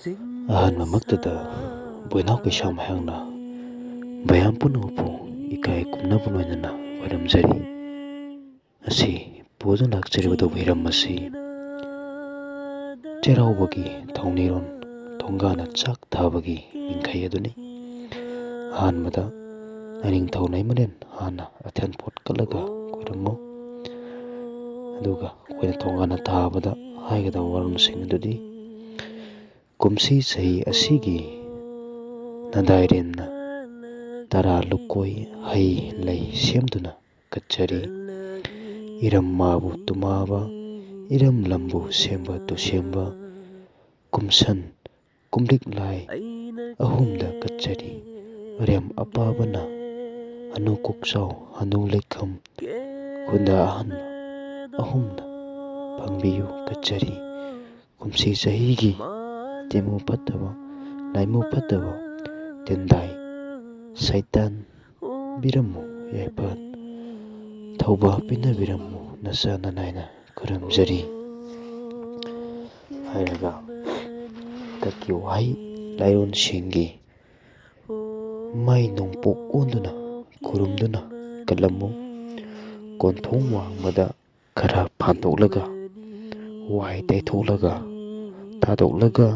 ꯑꯍꯥꯟꯕꯃꯛꯇꯗ ꯕꯣꯏꯅꯥꯎ ꯀꯩꯁꯥꯝ ꯍꯥꯛꯅ ꯃꯌꯥꯝ ꯄꯨꯝꯅꯃꯛꯄꯨ ꯏꯀꯥꯏ ꯈꯨꯝꯅꯕ ꯂꯣꯏꯅꯅ ꯈꯨꯔꯨꯝꯖꯔꯤ꯫ ꯑꯁꯤ ꯄꯨꯗꯨꯅ ꯂꯥꯛꯆꯔꯤꯕ ꯍꯤꯔꯝ ꯑꯁꯤ ꯆꯩꯔꯥꯎꯕꯒꯤ ꯊꯧꯅꯤꯔꯣꯟ ꯊꯣꯡꯒꯥꯟꯅ ꯆꯥꯛ ꯊꯥꯕꯒꯤ ꯃꯤꯡꯈꯩ ꯑꯗꯨꯅꯤ꯫ ꯑꯍꯥꯟꯕꯗ ꯂꯥꯏꯅꯤꯡꯊꯧ ꯂꯩꯃꯔꯦꯟ ꯍꯥꯟꯅ ꯑꯊꯦꯟꯄꯣꯠ ꯀꯠꯂꯒ ꯈꯨꯔꯨꯝꯃꯨ꯫ ꯑꯗꯨꯒ ꯑꯩꯈꯣꯏꯅ ꯊꯣꯡꯒꯥꯟꯅ ꯊꯥꯕꯗ ꯍꯥꯏꯒꯗꯕ ꯋꯥꯔꯣꯜꯁꯤꯡ ꯑꯗꯨꯗꯤ ꯀꯨꯝꯁꯤ ꯆꯍꯤ ꯑꯁꯤꯒꯤ ꯅꯗꯥꯏꯔꯦꯝꯅ ꯇꯔꯥ ꯂꯨꯀꯣꯏ ꯍꯩ ꯂꯩ ꯁꯦꯝꯗꯨꯅ ꯀꯠꯆꯔꯤ꯫ ꯏꯔꯝ ꯃꯥꯕꯨ ꯇꯨꯃꯥꯕ ꯏꯔꯝ ꯂꯝꯕꯨ ꯁꯦꯝꯕ ꯇꯨꯁꯦꯝꯕ ꯀꯨꯝꯁꯟ ꯀꯨꯝꯂꯤꯛ ꯂꯥꯏ ꯑꯍꯨꯝꯗ ꯀꯠꯆꯔꯤ꯫ ꯑꯔꯦꯝ ꯑꯄꯥꯕꯅ ꯍꯅꯨ ꯀꯣꯛꯆꯥꯎ ꯍꯅꯨ ꯂꯩꯈꯝ ꯈꯨꯟꯗꯥ ꯑꯍꯟꯕ ꯑꯍꯨꯝꯗ ꯐꯪꯕꯤꯌꯨ ꯀꯠꯆꯔꯤ꯫ ꯀꯨꯝꯁꯤ ꯆꯍꯤꯒꯤ ꯇꯦꯃꯨ ꯐꯠꯇꯕ ꯂꯥꯏꯃꯨ ꯐꯠꯇꯕ ꯇꯦꯟꯗꯥꯏ ꯁꯩꯇꯥꯟ ꯕꯤꯔꯝꯃꯨ ꯌꯥꯏꯐ ꯊꯧꯕꯥ ꯄꯤꯅꯕꯤꯔꯝꯃꯨ ꯅꯆꯥ ꯅꯅꯥꯏꯅ ꯈꯨꯔꯨꯝꯖꯔꯤ ꯍꯥꯏꯔꯒ ꯍꯟꯗꯛꯀꯤ ꯋꯥꯍꯩ ꯂꯥꯏꯔꯣꯟꯁꯤꯡꯒꯤ ꯃꯥꯏ ꯅꯣꯡꯄꯣꯛ ꯑꯣꯟꯗꯨꯅ ꯈꯨꯔꯨꯝꯗꯨꯅ ꯀꯠꯂꯝꯃꯨ꯫ ꯀꯣꯟꯊꯣꯡ ꯋꯥꯡꯃꯗ ꯈꯔ ꯐꯥꯟꯗꯣꯛꯂꯒ ꯋꯥꯏ ꯇꯩꯊꯣꯛꯂꯒ ꯊꯥꯗꯣꯛꯂꯒ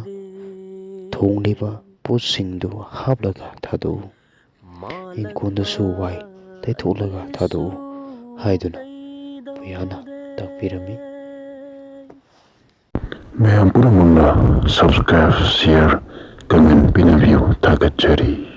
ꯊꯣꯡꯂꯤꯕ ꯄꯣꯠꯁꯤꯡꯗꯨ ꯍꯥꯞꯂꯒ ꯊꯥꯗꯣꯛꯎ꯫ ꯏꯪꯈꯣꯜꯗꯁꯨ ꯋꯥꯏ ꯇꯩꯊꯣꯛꯂꯒ ꯊꯥꯗꯣꯛꯎ ꯍꯥꯏꯗꯨꯅ ꯄꯨꯌꯥꯅ ꯇꯥꯛꯄꯤꯔꯝꯃꯤ꯫ ꯃꯌꯥꯝ ꯄꯨꯝꯅꯃꯛꯅ ꯁꯕꯁꯀ꯭ꯔꯥꯏꯕ ꯁꯤꯌꯔ ꯀꯃꯦꯟ ꯄꯤꯅꯕꯤꯌꯨ ꯊꯥꯒꯠꯆꯔꯤ꯫